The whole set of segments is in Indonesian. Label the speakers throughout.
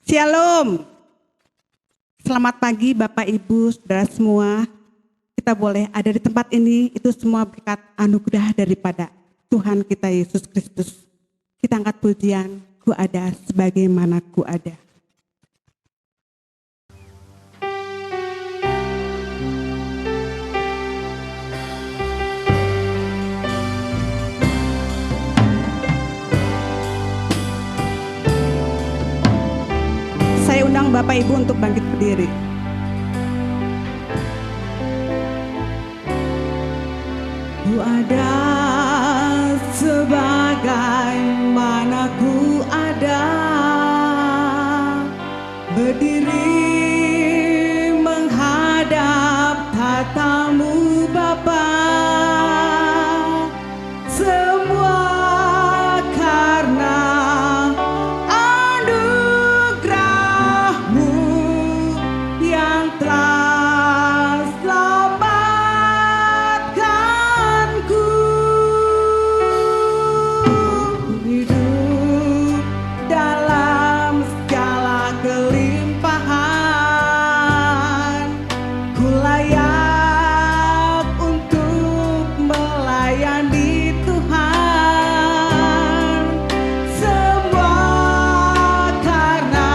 Speaker 1: Shalom. Selamat pagi Bapak Ibu, Saudara semua. Kita boleh ada di tempat ini, itu semua berkat anugerah daripada Tuhan kita Yesus Kristus. Kita angkat pujian, ku ada sebagaimana ku ada. Saya undang Bapak Ibu untuk bangkit berdiri. Ku ada sebagaimana ku ada, berdiri menghadap tatamu Bapa. Semua karena anugerah-Mu yang telah selamatkanku. Hidup dalam segala kelimpahan, ku layak untuk melayani Tuhan. Semua karena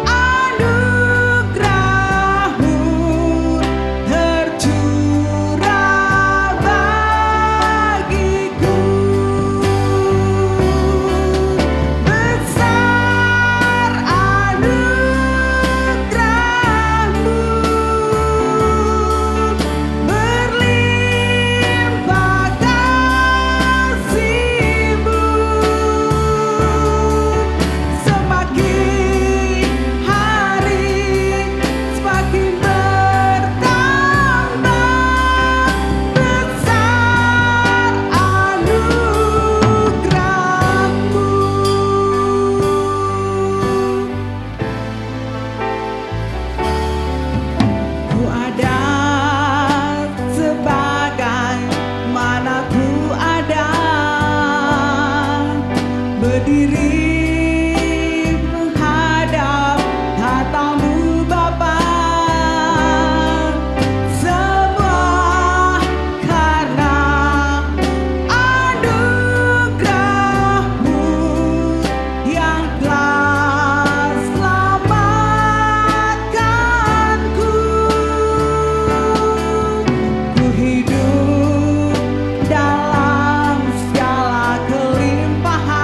Speaker 1: anugerah-Mu tercurah bagiku. Besar anugerah-Mu, berlimpah kasih-Mu, semakin hari semakin bertambah. Besar anugerah-Mu. Ku ada sebagaimana ku ada, berdiri menghadap tatamu Bapa. Semua karena anugerah-Mu yang telah selamatkanku. Ku hidup dalam segala kelimpahan,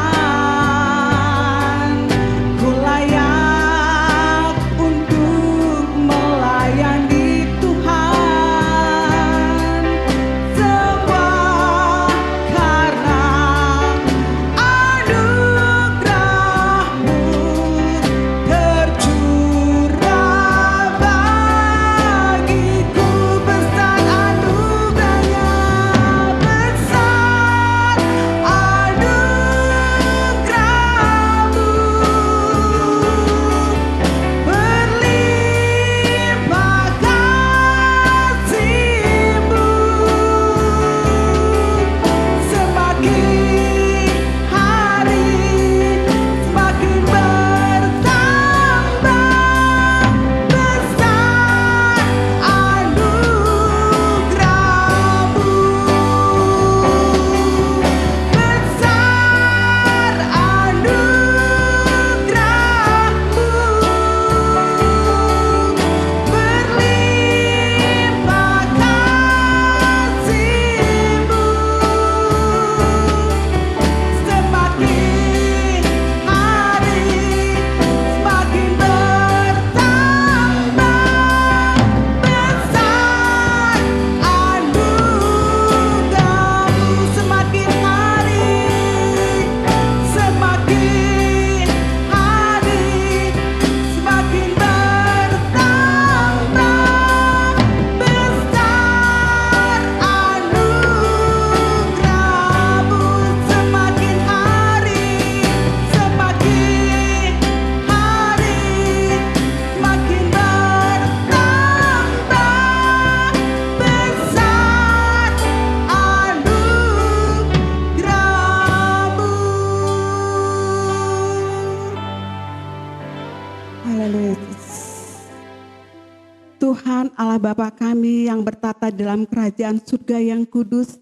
Speaker 1: Tuhan Allah Bapa kami yang bertata dalam kerajaan surga yang kudus,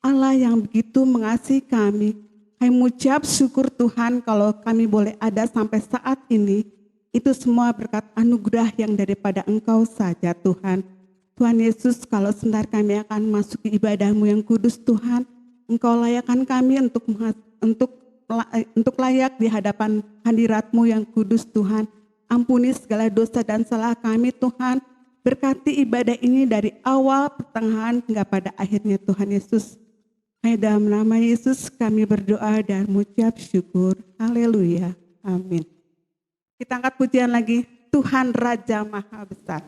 Speaker 1: Allah yang begitu mengasihi kami. Kami mengucap syukur Tuhan kalau kami boleh ada sampai saat ini. Itu semua berkat anugerah yang daripada Engkau saja Tuhan. Tuhan Yesus, kalau sebentar kami akan masuk ke ibadah-Mu yang kudus Tuhan, Engkau layakkan kami untuk layak di hadapan hadirat-Mu yang kudus Tuhan. Ampuni segala dosa dan salah kami Tuhan. Berkati ibadah ini dari awal, pertengahan, hingga pada akhirnya Tuhan Yesus. Hanya dalam nama Yesus kami berdoa dan mengucap syukur. Haleluya. Amin. Kita angkat pujian lagi. Tuhan Raja Maha Besar.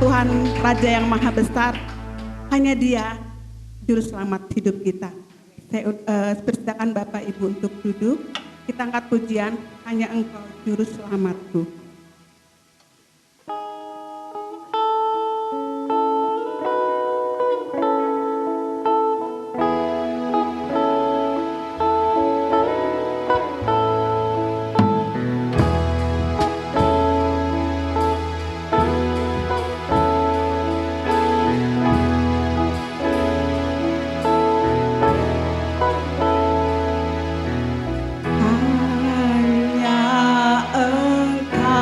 Speaker 1: Tuhan Raja yang Maha Besar, hanya Dia Juru Selamat hidup kita. Saya persilakan Bapak Ibu untuk duduk. Kita angkat pujian, hanya Engkau Juru Selamatku. Hanya Engkau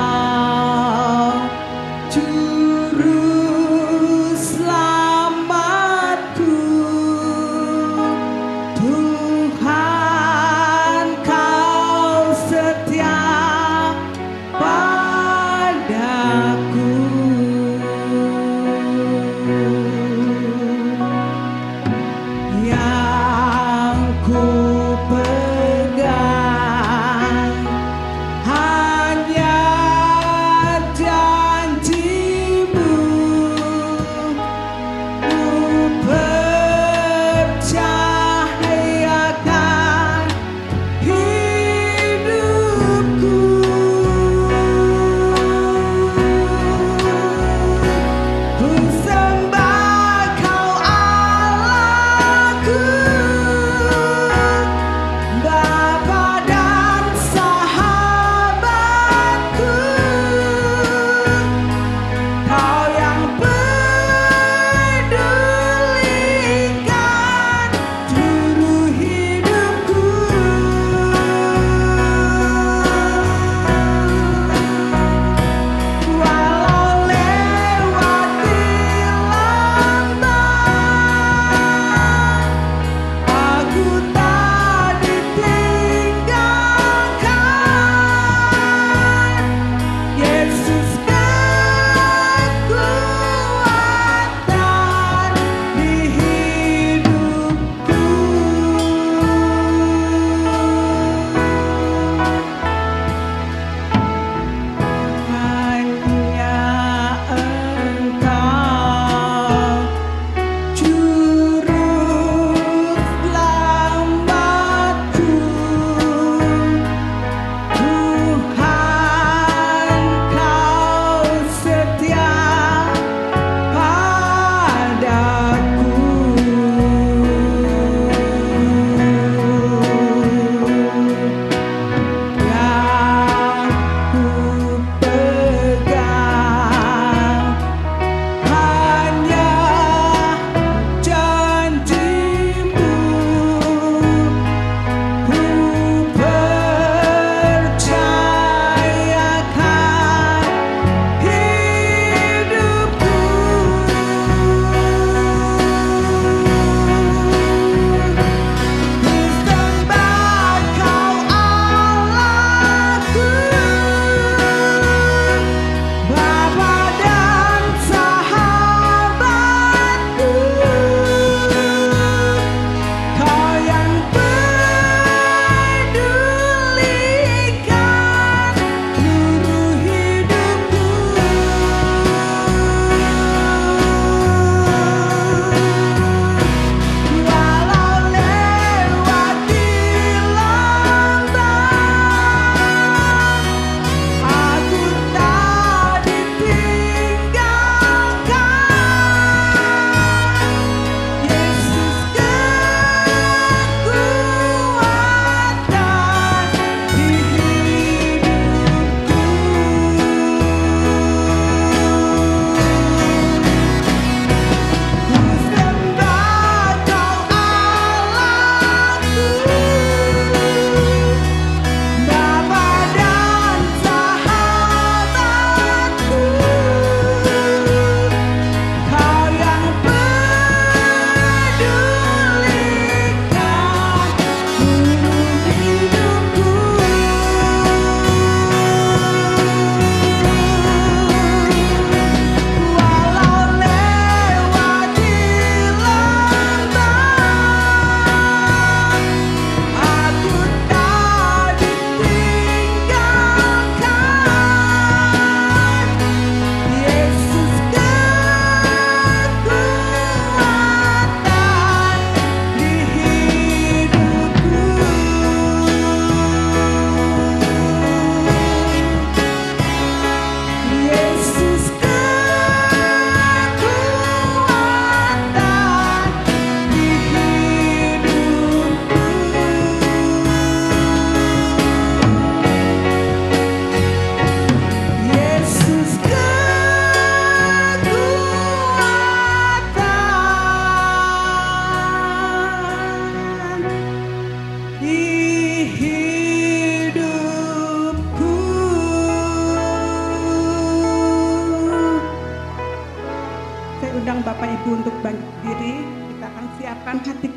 Speaker 1: siapkan hati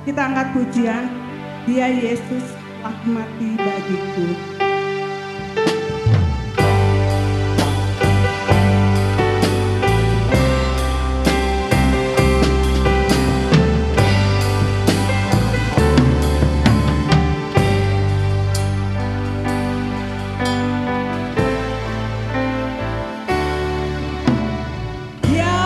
Speaker 1: kita angkat pujian, Dia Yesus telah mati bagiku.
Speaker 2: Dia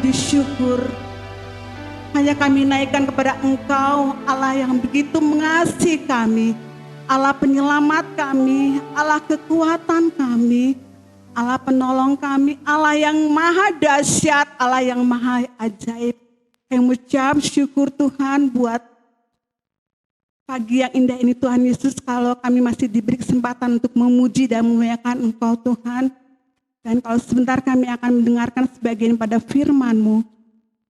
Speaker 1: puji syukur hanya kami naikkan kepada Engkau, Allah yang begitu mengasihi kami, Allah penyelamat kami, Allah kekuatan kami, Allah penolong kami, Allah yang maha dahsyat, Allah yang maha ajaib. Kami mengucap syukur Tuhan buat pagi yang indah ini Tuhan Yesus, kalau kami masih diberi kesempatan untuk memuji dan memuliakan Engkau Tuhan. Dan kalau sebentar kami akan mendengarkan sebagian pada firman-Mu,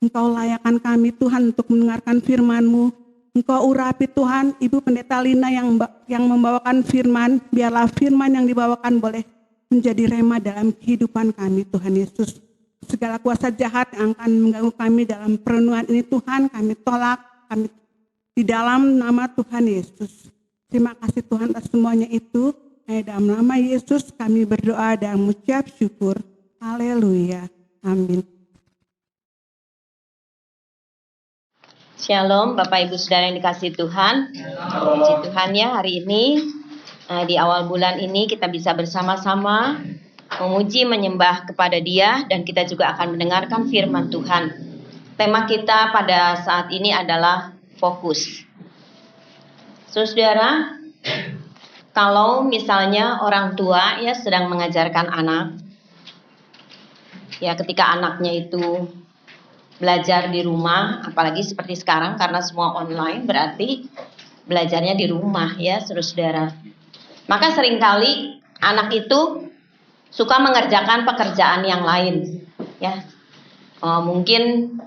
Speaker 1: Engkau layakkan kami Tuhan untuk mendengarkan firman-Mu. Engkau urapi Tuhan, Ibu Pendeta Lina yang membawakan firman, biarlah firman yang dibawakan boleh menjadi rema dalam kehidupan kami Tuhan Yesus. Segala kuasa jahat yang akan mengganggu kami dalam perenungan ini Tuhan, kami tolak, kami di dalam nama Tuhan Yesus. Terima kasih Tuhan atas semuanya itu. Dalam nama Yesus kami berdoa dan mengucap syukur. Haleluya. Amin.
Speaker 2: Shalom Bapak Ibu Saudara yang dikasihi Tuhan. Puji Tuhan ya, hari ini di awal bulan ini kita bisa bersama-sama memuji menyembah kepada Dia, dan kita juga akan mendengarkan firman Tuhan. Tema kita pada saat ini adalah fokus. Saudara, kalau misalnya orang tua ya sedang mengajarkan anak, ya ketika anaknya itu belajar di rumah, apalagi seperti sekarang karena semua online, berarti belajarnya di rumah ya saudara. Maka seringkali anak itu suka mengerjakan pekerjaan yang lain ya. Mungkin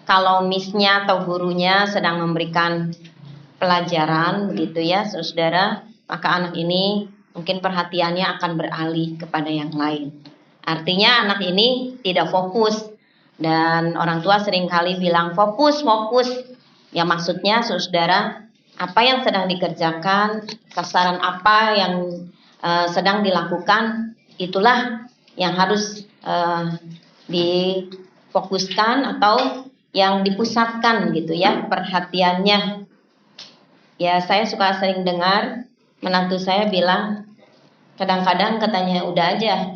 Speaker 2: kalau misnya atau gurunya sedang memberikan pelajaran begitu ya saudara, maka anak ini mungkin perhatiannya akan beralih kepada yang lain. Artinya anak ini tidak fokus. Dan orang tua seringkali bilang fokus. Ya maksudnya saudara, apa yang sedang dikerjakan, sasaran apa yang sedang dilakukan, itulah yang harus difokuskan atau yang dipusatkan gitu ya perhatiannya. Ya saya suka sering dengar menantu saya bilang, kadang-kadang katanya udah aja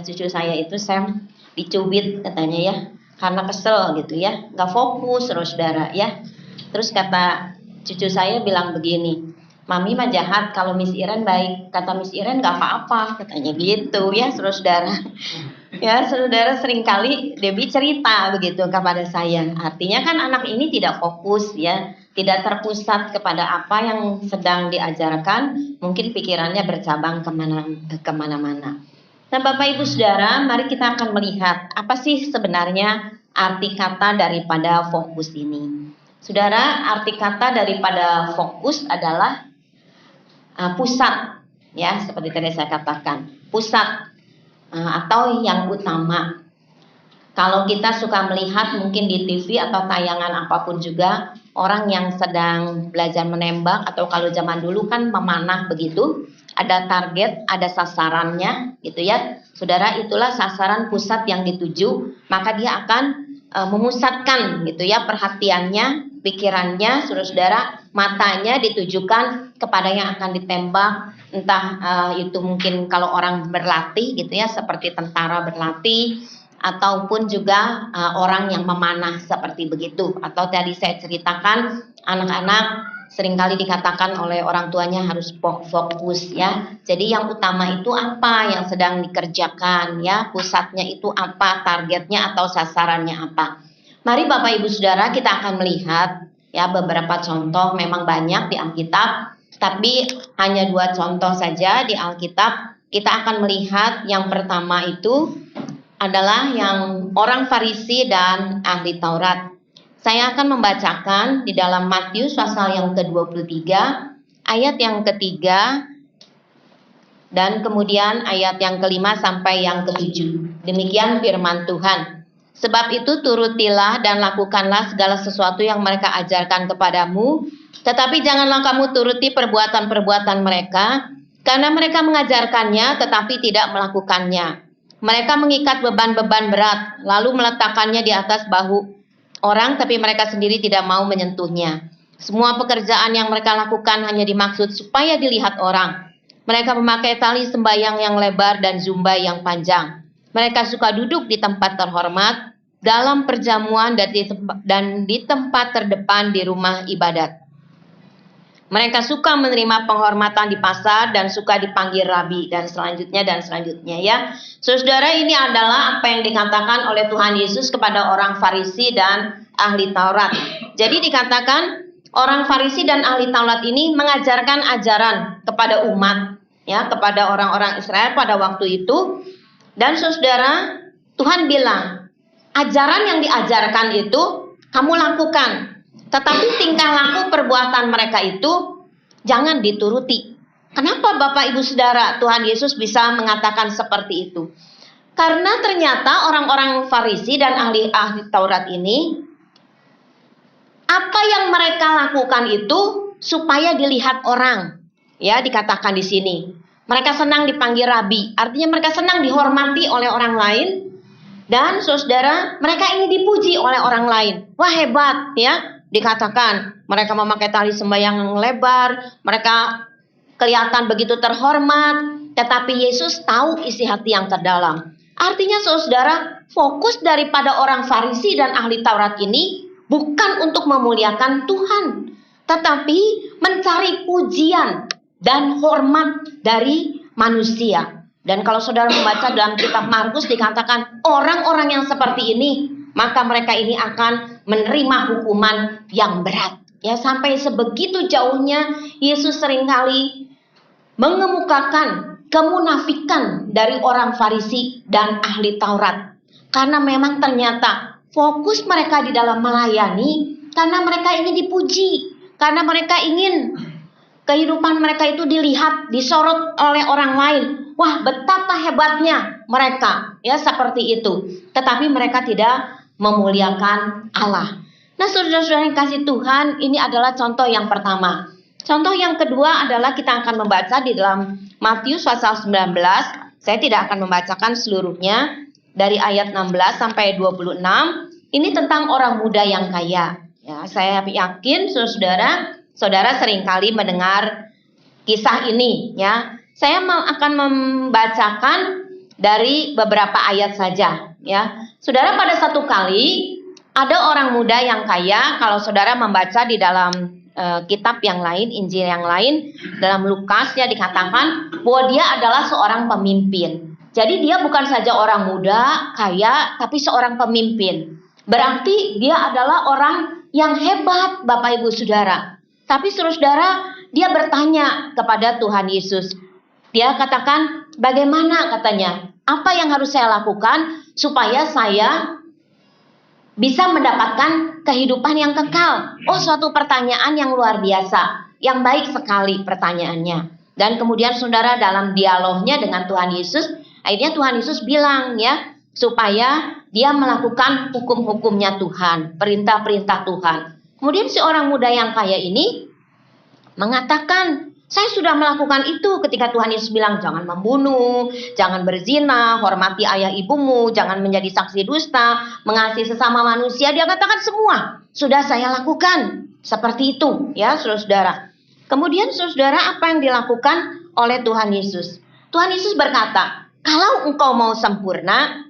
Speaker 2: cucu saya itu Sam dicubit katanya ya, karena kesel gitu ya, nggak fokus saudara ya. Terus kata cucu saya bilang begini, Mami mah jahat, kalau Miss Iren baik. Kata Miss Iren nggak apa-apa katanya gitu ya saudara. Ya saudara, seringkali Debbie cerita begitu kepada saya. Artinya kan anak ini tidak fokus ya, tidak terpusat kepada apa yang sedang diajarkan, mungkin pikirannya bercabang kemana-mana. Nah Bapak Ibu Saudara, mari kita akan melihat apa sih sebenarnya arti kata daripada fokus ini. Saudara, arti kata daripada fokus adalah pusat, ya seperti tadi saya katakan, pusat atau yang utama. Kalau kita suka melihat mungkin di TV atau tayangan apapun juga, orang yang sedang belajar menembak atau kalau zaman dulu kan memanah begitu, ada target, ada sasarannya gitu ya. Saudara, itulah sasaran pusat yang dituju, maka dia akan memusatkan gitu ya perhatiannya, pikirannya, saudara, matanya ditujukan kepada yang akan ditembak. Entah itu mungkin kalau orang berlatih gitu ya, seperti tentara berlatih, ataupun juga orang yang memanah seperti begitu. Atau tadi saya ceritakan anak-anak seringkali dikatakan oleh orang tuanya harus fokus ya. Jadi yang utama itu apa yang sedang dikerjakan ya, pusatnya itu apa, targetnya atau sasarannya apa. Mari Bapak Ibu Saudara, kita akan melihat ya beberapa contoh, memang banyak di Alkitab, tapi hanya 2 contoh saja di Alkitab. Kita akan melihat yang pertama itu adalah yang orang Farisi dan ahli Taurat. Saya akan membacakan di dalam Matius pasal yang ke-23, ayat yang ke-3, dan kemudian ayat yang ke-5 sampai yang ke-7. Demikian firman Tuhan. Sebab itu turutilah dan lakukanlah segala sesuatu yang mereka ajarkan kepadamu, tetapi janganlah kamu turuti perbuatan-perbuatan mereka, karena mereka mengajarkannya tetapi tidak melakukannya. Mereka mengikat beban-beban berat, lalu meletakkannya di atas bahu orang, tapi mereka sendiri tidak mau menyentuhnya. Semua pekerjaan yang mereka lakukan hanya dimaksud supaya dilihat orang. Mereka memakai tali sembayang yang lebar dan zumba yang panjang. Mereka suka duduk di tempat terhormat dalam perjamuan dan di tempat terdepan di rumah ibadat. Mereka suka menerima penghormatan di pasar dan suka dipanggil rabi dan selanjutnya ya. Saudara, ini adalah apa yang dikatakan oleh Tuhan Yesus kepada orang Farisi dan ahli Taurat. Jadi dikatakan orang Farisi dan ahli Taurat ini mengajarkan ajaran kepada umat ya, kepada orang-orang Israel pada waktu itu. Dan saudara, Tuhan bilang, ajaran yang diajarkan itu kamu lakukan. Tetapi tingkah laku perbuatan mereka itu jangan dituruti. Kenapa Bapak Ibu Saudara Tuhan Yesus bisa mengatakan seperti itu? Karena ternyata orang-orang Farisi dan ahli Taurat ini, apa yang mereka lakukan itu supaya dilihat orang. Ya, dikatakan di sini. Mereka senang dipanggil rabi, artinya mereka senang dihormati oleh orang lain. Dan saudara, mereka ingin dipuji oleh orang lain. Wah, hebat ya. Dikatakan mereka memakai tali sembahyang yang lebar, mereka kelihatan begitu terhormat, tetapi Yesus tahu isi hati yang terdalam. Artinya saudara, fokus daripada orang Farisi dan ahli Taurat ini bukan untuk memuliakan Tuhan, tetapi mencari pujian dan hormat dari manusia. Dan kalau saudara membaca dalam kitab Markus dikatakan orang-orang yang seperti ini, maka mereka ini akan menerima hukuman yang berat. Ya, sampai sebegitu jauhnya Yesus seringkali mengemukakan kemunafikan dari orang Farisi dan ahli Taurat. Karena memang ternyata fokus mereka di dalam melayani karena mereka ingin dipuji, karena mereka ingin kehidupan mereka itu dilihat, disorot oleh orang lain. Wah, betapa hebatnya mereka, ya seperti itu. Tetapi mereka tidak memuliakan Allah. Nah, saudara-saudara yang kasih Tuhan, ini adalah contoh yang pertama. Contoh yang kedua adalah kita akan membaca di dalam Matius pasal 19. Saya tidak akan membacakan seluruhnya dari ayat 16 sampai 26. Ini tentang orang muda yang kaya. Ya, saya yakin saudara seringkali mendengar kisah ini, ya. Saya akan membacakan dari beberapa ayat saja, ya. Saudara, pada satu kali ada orang muda yang kaya. Kalau saudara membaca di dalam kitab yang lain, Injil yang lain, dalam Lukas ya dikatakan bahwa dia adalah seorang pemimpin. Jadi dia bukan saja orang muda kaya, tapi seorang pemimpin. Berarti dia adalah orang yang hebat, Bapak Ibu Saudara. Tapi saudara, dia bertanya kepada Tuhan Yesus. Dia katakan, bagaimana katanya? Apa yang harus saya lakukan supaya saya bisa mendapatkan kehidupan yang kekal? Oh, suatu pertanyaan yang luar biasa, yang baik sekali pertanyaannya. Dan kemudian saudara dalam dialognya dengan Tuhan Yesus, akhirnya Tuhan Yesus bilang ya, supaya dia melakukan hukum-hukumnya Tuhan, perintah-perintah Tuhan. Kemudian si orang muda yang kaya ini mengatakan, saya sudah melakukan itu ketika Tuhan Yesus bilang jangan membunuh, jangan berzina, hormati ayah ibumu, jangan menjadi saksi dusta, mengasihi sesama manusia. Dia katakan semua sudah saya lakukan. Seperti itu ya saudara. Kemudian saudara, apa yang dilakukan oleh Tuhan Yesus? Tuhan Yesus berkata, kalau engkau mau sempurna,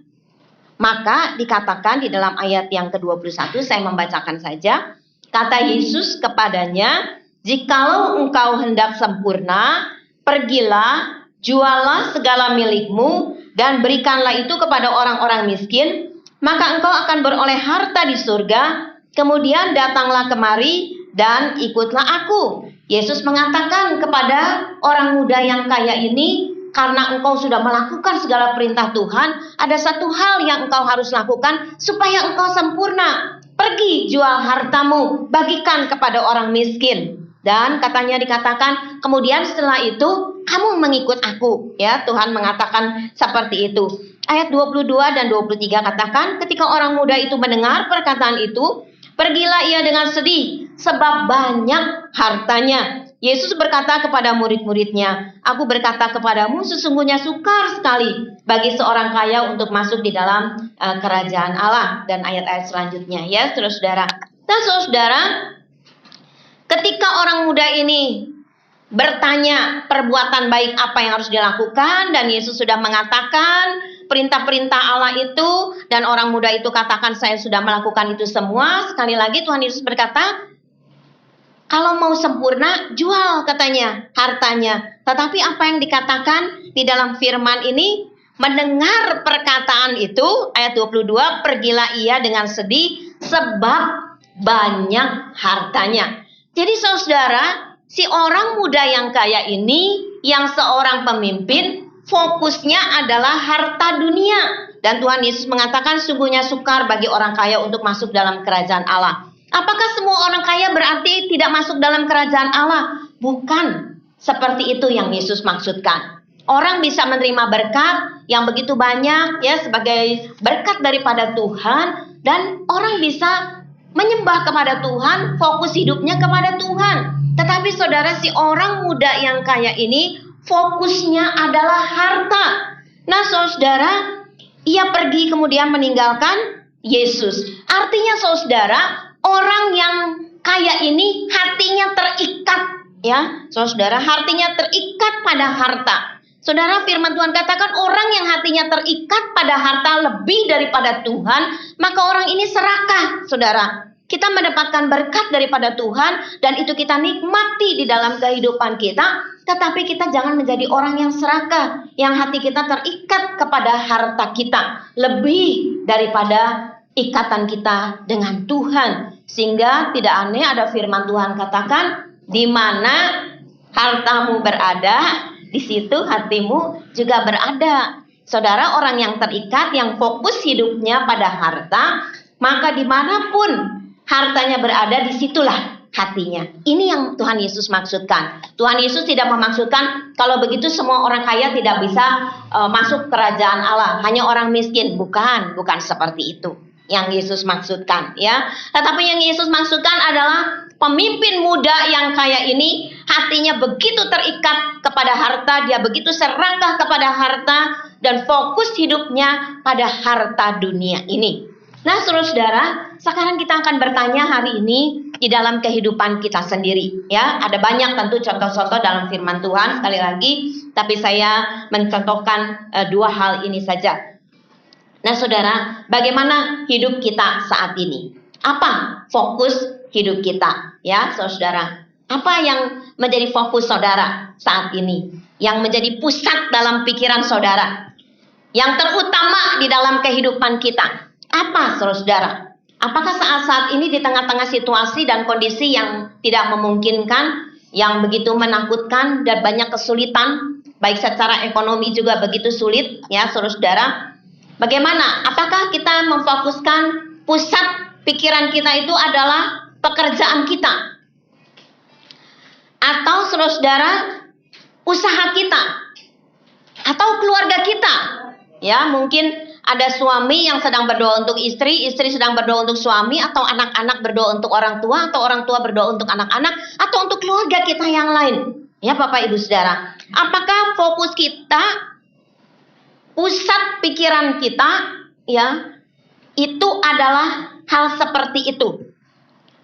Speaker 2: maka dikatakan di dalam ayat yang ke-21, saya membacakan saja. Kata Yesus kepadanya, jikalau engkau hendak sempurna, pergilah, jualah segala milikmu, dan berikanlah itu kepada orang-orang miskin, maka engkau akan beroleh harta di surga, kemudian datanglah kemari, dan ikutlah aku. Yesus mengatakan kepada orang muda yang kaya ini, karena engkau sudah melakukan segala perintah Tuhan, ada satu hal yang engkau harus lakukan supaya engkau sempurna. Pergi jual hartamu, bagikan kepada orang miskin. Dan katanya dikatakan, kemudian setelah itu kamu mengikut aku. Ya, Tuhan mengatakan seperti itu. Ayat 22 dan 23 katakan, ketika orang muda itu mendengar perkataan itu, pergilah ia dengan sedih, sebab banyak hartanya. Yesus berkata kepada murid-muridnya, aku berkata kepadamu sesungguhnya sukar sekali bagi seorang kaya untuk masuk di dalam kerajaan Allah. Dan ayat-ayat selanjutnya ya saudara. Nah saudara, ketika orang muda ini bertanya perbuatan baik apa yang harus dilakukan, dan Yesus sudah mengatakan perintah-perintah Allah itu, dan orang muda itu katakan saya sudah melakukan itu semua. Sekali lagi Tuhan Yesus berkata, kalau mau sempurna, jual katanya hartanya. Tetapi apa yang dikatakan di dalam firman ini, mendengar perkataan itu, ayat 22, pergilah ia dengan sedih sebab banyak hartanya. Jadi saudara, si orang muda yang kaya ini, yang seorang pemimpin, fokusnya adalah harta dunia. Dan Tuhan Yesus mengatakan sungguhnya sukar bagi orang kaya untuk masuk dalam kerajaan Allah. Apakah semua orang kaya berarti tidak masuk dalam kerajaan Allah? Bukan seperti itu yang Yesus maksudkan. Orang bisa menerima berkat yang begitu banyak ya sebagai berkat daripada Tuhan, dan orang bisa menyembah kepada Tuhan, fokus hidupnya kepada Tuhan. Tetapi saudara, si orang muda yang kaya ini fokusnya adalah harta. Nah saudara, ia pergi kemudian meninggalkan Yesus. Artinya saudara, orang yang kaya ini hatinya terikat, ya saudara, hatinya terikat pada harta. Saudara, firman Tuhan katakan orang yang hatinya terikat pada harta lebih daripada Tuhan, maka orang ini serakah. Saudara, kita mendapatkan berkat daripada Tuhan dan itu kita nikmati di dalam kehidupan kita, tetapi kita jangan menjadi orang yang serakah, yang hati kita terikat kepada harta kita lebih daripada ikatan kita dengan Tuhan. Sehingga tidak aneh ada firman Tuhan katakan, di mana hartamu berada, di situ hatimu juga berada. Saudara, orang yang terikat, yang fokus hidupnya pada harta, maka dimanapun hartanya berada, disitulah hatinya. Ini yang Tuhan Yesus maksudkan. Tuhan Yesus tidak memaksudkan kalau begitu semua orang kaya tidak bisa masuk kerajaan Allah, hanya orang miskin. Bukan seperti itu yang Yesus maksudkan, ya. Tetapi yang Yesus maksudkan adalah pemimpin muda yang kaya ini hatinya begitu terikat kepada harta, dia begitu serakah kepada harta dan fokus hidupnya pada harta dunia ini. Nah, saudara, sekarang kita akan bertanya hari ini di dalam kehidupan kita sendiri, ya. Ada banyak tentu contoh-contoh dalam firman Tuhan sekali lagi, tapi saya mencontohkan dua hal ini saja. Nah, saudara, bagaimana hidup kita saat ini? Apa fokus hidup kita, ya, saudara? Apa yang menjadi fokus saudara saat ini? Yang menjadi pusat dalam pikiran saudara? Yang terutama di dalam kehidupan kita? Apa, saudara? Apakah saat-saat ini di tengah-tengah situasi dan kondisi yang tidak memungkinkan, yang begitu menakutkan dan banyak kesulitan, baik secara ekonomi juga begitu sulit, ya, saudara? Bagaimana? Apakah kita memfokuskan pusat pikiran kita itu adalah pekerjaan kita? Atau saudara, usaha kita? Atau keluarga kita? Ya, mungkin ada suami yang sedang berdoa untuk istri, istri sedang berdoa untuk suami, atau anak-anak berdoa untuk orang tua, atau orang tua berdoa untuk anak-anak, atau untuk keluarga kita yang lain. Ya, Bapak Ibu Saudara. Apakah fokus kita, pusat pikiran kita, ya, itu adalah hal seperti itu?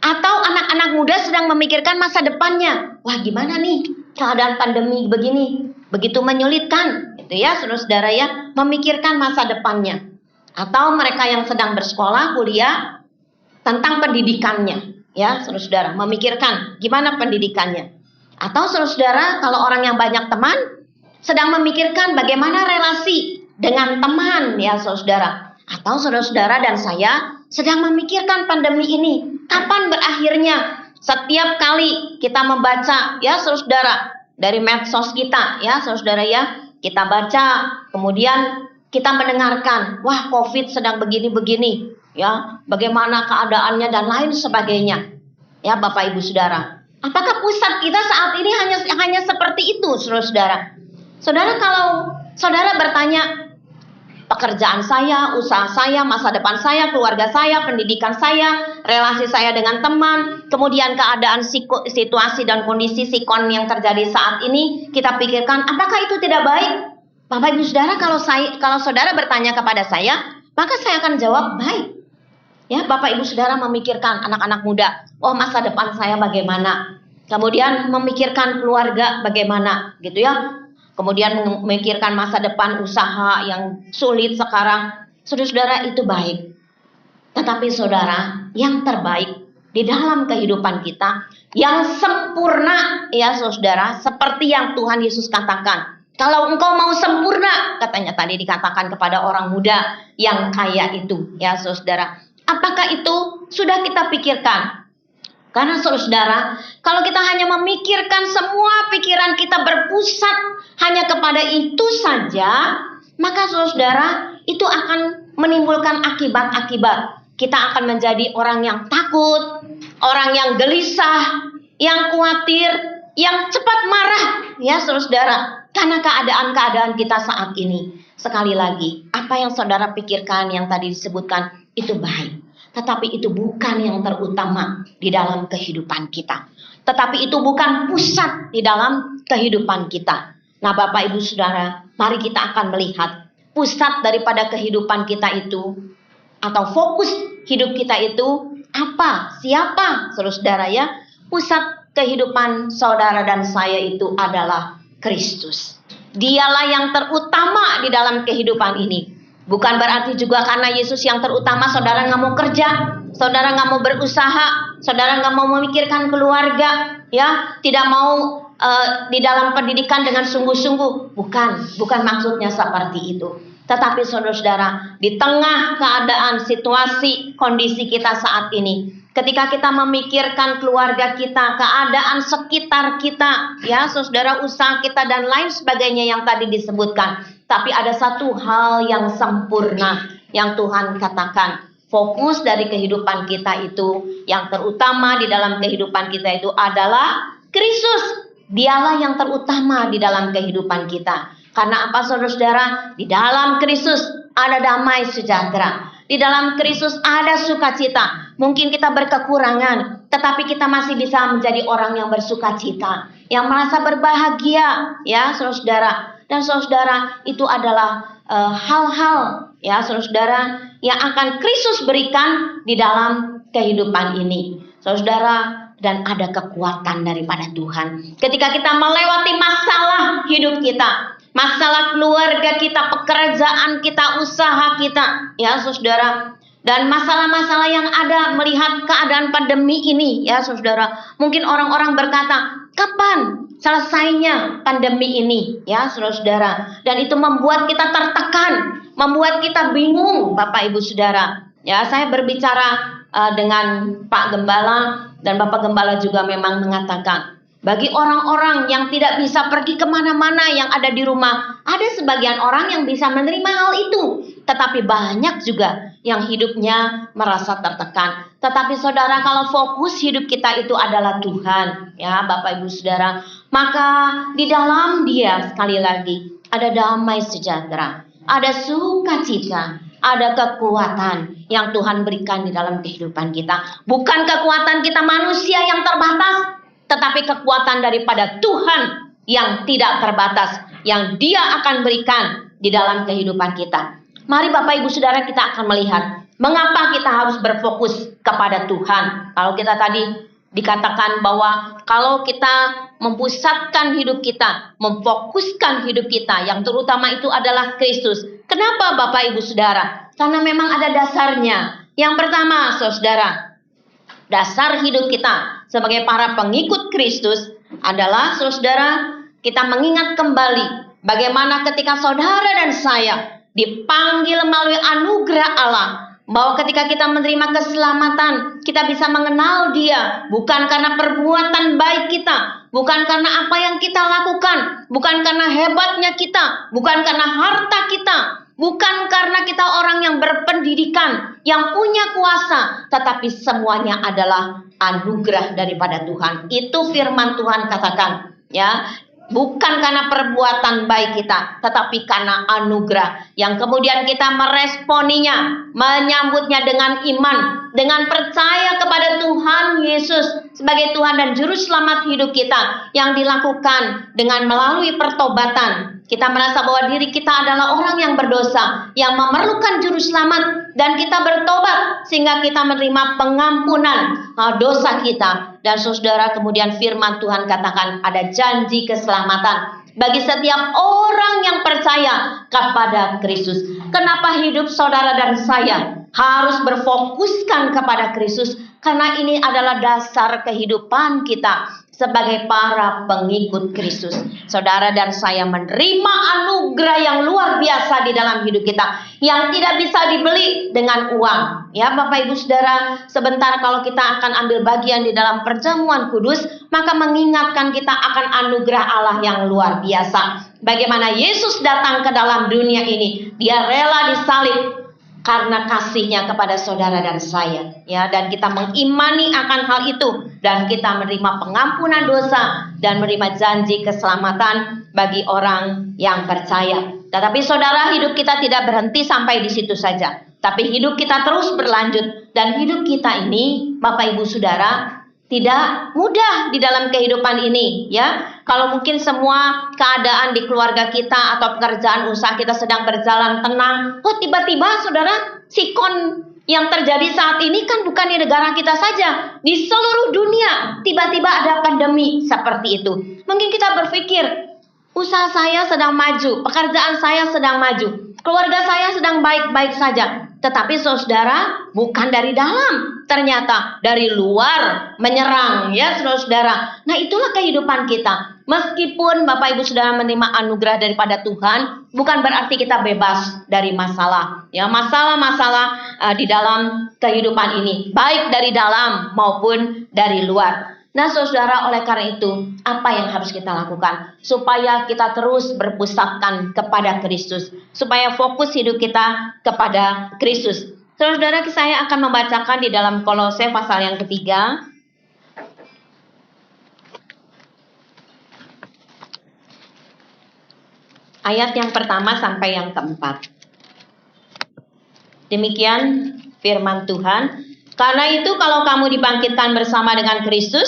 Speaker 2: Atau anak-anak muda sedang memikirkan masa depannya. Wah, gimana nih keadaan pandemi begini, begitu menyulitkan, gitu ya, saudara ya, memikirkan masa depannya. Atau mereka yang sedang bersekolah, kuliah, tentang pendidikannya, ya, saudara, memikirkan gimana pendidikannya. Atau saudara, kalau orang yang banyak teman, sedang memikirkan bagaimana relasi dengan teman, ya, saudara. Atau saudara dan saya sedang memikirkan pandemi ini, kapan berakhirnya? Setiap kali kita membaca, ya, saudara, dari medsos kita, ya, saudara ya, kita baca, kemudian kita mendengarkan, wah, COVID sedang begini-begini, ya, bagaimana keadaannya dan lain sebagainya, ya, Bapak Ibu Saudara. Apakah pusat kita saat ini hanya seperti itu, saudara? Saudara, kalau saudara bertanya, pekerjaan saya, usaha saya, masa depan saya, keluarga saya, pendidikan saya, relasi saya dengan teman, kemudian keadaan situasi dan kondisi sikon yang terjadi saat ini, kita pikirkan, apakah itu tidak baik? Bapak Ibu Saudara, kalau saudara bertanya kepada saya, maka saya akan jawab baik. Ya, Bapak Ibu Saudara memikirkan anak-anak muda, oh, masa depan saya bagaimana? Kemudian memikirkan keluarga bagaimana, gitu ya. kemudian memikirkan masa depan usaha yang sulit sekarang, saudara-saudara, itu baik. Tetapi saudara, yang terbaik di dalam kehidupan kita, yang sempurna ya saudara, seperti yang Tuhan Yesus katakan. Kalau engkau mau sempurna, katanya tadi dikatakan kepada orang muda yang kaya itu ya saudara. Apakah itu sudah kita pikirkan? Karena saudara, kalau kita hanya memikirkan, semua pikiran kita berpusat hanya kepada itu saja, maka saudara, itu akan menimbulkan akibat-akibat. Kita akan menjadi orang yang takut, orang yang gelisah, yang khawatir, yang cepat marah, ya saudara, karena keadaan-keadaan kita saat ini. Sekali lagi, apa yang saudara pikirkan yang tadi disebutkan itu baik, tetapi itu bukan yang terutama di dalam kehidupan kita. Tetapi itu bukan pusat di dalam kehidupan kita. Nah, Bapak Ibu Saudara, mari kita akan melihat pusat daripada kehidupan kita itu, atau fokus hidup kita itu apa? Siapa? Saudara ya, pusat kehidupan saudara dan saya itu adalah Kristus. Dialah yang terutama di dalam kehidupan ini. Bukan berarti juga karena Yesus yang terutama saudara nggak mau kerja, saudara nggak mau berusaha, saudara nggak mau memikirkan keluarga, ya, tidak mau di dalam pendidikan dengan sungguh-sungguh. Bukan maksudnya seperti itu. Tetapi saudara-saudara, di tengah keadaan, situasi, kondisi kita saat ini, ketika kita memikirkan keluarga kita, keadaan sekitar kita, ya saudara, usaha kita dan lain sebagainya yang tadi disebutkan, tapi ada satu hal yang sempurna yang Tuhan katakan, fokus dari kehidupan kita itu, yang terutama di dalam kehidupan kita itu adalah Kristus. Dialah yang terutama di dalam kehidupan kita. Karena apa saudara-saudara? Di dalam Kristus ada damai sejahtera. Di dalam Kristus ada sukacita. Mungkin kita berkekurangan, tetapi kita masih bisa menjadi orang yang bersukacita, yang merasa berbahagia, ya saudara. Dan saudara, itu adalah hal-hal ya saudara yang akan Kristus berikan di dalam kehidupan ini, saudara. Dan ada kekuatan daripada Tuhan. Ketika kita melewati masalah hidup kita, masalah keluarga kita, pekerjaan kita, usaha kita, ya saudara, dan masalah-masalah yang ada melihat keadaan pandemi ini, ya saudara. Mungkin orang-orang berkata, kapan selesainya pandemi ini, ya saudara. Dan itu membuat kita tertekan, membuat kita bingung, Bapak Ibu Saudara. Ya, saya berbicara dengan Pak Gembala, dan Bapak Gembala juga memang mengatakan, bagi orang-orang yang tidak bisa pergi kemana-mana, yang ada di rumah, ada sebagian orang yang bisa menerima hal itu. Tetapi banyak juga yang hidupnya merasa tertekan. Tetapi saudara, kalau fokus hidup kita itu adalah Tuhan, ya Bapak Ibu Saudara, maka di dalam Dia sekali lagi ada damai sejahtera, ada sukacita, ada kekuatan yang Tuhan berikan di dalam kehidupan kita. Bukan kekuatan kita manusia yang terbatas, tetapi kekuatan daripada Tuhan yang tidak terbatas, yang Dia akan berikan di dalam kehidupan kita. Mari Bapak Ibu Saudara, kita akan melihat mengapa kita harus berfokus kepada Tuhan. Kalau kita tadi dikatakan bahwa kalau kita mempusatkan hidup kita, memfokuskan hidup kita, yang terutama itu adalah Kristus. Kenapa Bapak Ibu Saudara? Karena memang ada dasarnya. Yang pertama saudara, dasar hidup kita sebagai para pengikut Kristus adalah saudara, kita mengingat kembali bagaimana ketika saudara dan saya dipanggil melalui anugerah Allah, bahwa ketika kita menerima keselamatan, kita bisa mengenal Dia bukan karena perbuatan baik kita, bukan karena apa yang kita lakukan, bukan karena hebatnya kita, bukan karena harta kita, bukan karena kita orang yang berpendidikan, yang punya kuasa, tetapi semuanya adalah anugerah daripada Tuhan. Itu firman Tuhan katakan, ya. Bukan karena perbuatan baik kita, tetapi karena anugerah yang kemudian kita meresponinya, menyambutnya dengan iman, dengan percaya kepada Tuhan Yesus sebagai Tuhan dan Juru Selamat hidup kita, yang dilakukan dengan melalui pertobatan. Kita merasa bahwa diri kita adalah orang yang berdosa, yang memerlukan Juru Selamat, dan kita bertobat sehingga kita menerima pengampunan dosa kita. Dan saudara, kemudian firman Tuhan katakan ada janji keselamatan. bagi setiap orang yang percaya kepada Kristus. Kenapa hidup saudara dan saya harus berfokuskan kepada Kristus? Karena ini adalah dasar kehidupan kita sebagai para pengikut Kristus. Saudara dan saya menerima anugerah yang luar biasa di dalam hidup kita, yang tidak bisa dibeli dengan uang. Ya Bapak Ibu Saudara, sebentar kalau kita akan ambil bagian di dalam perjamuan kudus, maka mengingatkan kita akan anugerah Allah yang luar biasa. Bagaimana Yesus datang ke dalam dunia ini, dia rela disalib karena kasihnya kepada saudara dan saya, ya, dan kita mengimani akan hal itu, dan kita menerima pengampunan dosa dan menerima janji keselamatan bagi orang yang percaya. Tetapi saudara, hidup kita tidak berhenti sampai di situ saja, tapi hidup kita terus berlanjut, dan hidup kita ini, Bapak Ibu Saudara, tidak mudah di dalam kehidupan ini, ya. Kalau mungkin semua keadaan di keluarga kita atau pekerjaan usaha kita sedang berjalan tenang, tiba-tiba saudara, sikon yang terjadi saat ini kan bukan di negara kita saja, di seluruh dunia tiba-tiba ada pandemi seperti itu. Mungkin kita berpikir, usaha saya sedang maju, pekerjaan saya sedang maju, keluarga saya sedang baik-baik saja. Tetapi saudara, bukan dari dalam, ternyata dari luar menyerang, ya saudara. Nah, itulah kehidupan kita. Meskipun Bapak Ibu Saudara menerima anugerah daripada Tuhan, bukan berarti kita bebas dari masalah. Ya, masalah-masalah di dalam kehidupan ini, baik dari dalam maupun dari luar. Nah saudara, oleh karena itu, apa yang harus kita lakukan? Supaya kita terus berpusatkan kepada Kristus. Supaya fokus hidup kita kepada Kristus. Saudara, saya akan membacakan di dalam Kolose pasal yang ketiga. Ayat yang pertama sampai yang keempat. Demikian firman Tuhan. Karena itu kalau kamu dibangkitkan bersama dengan Kristus,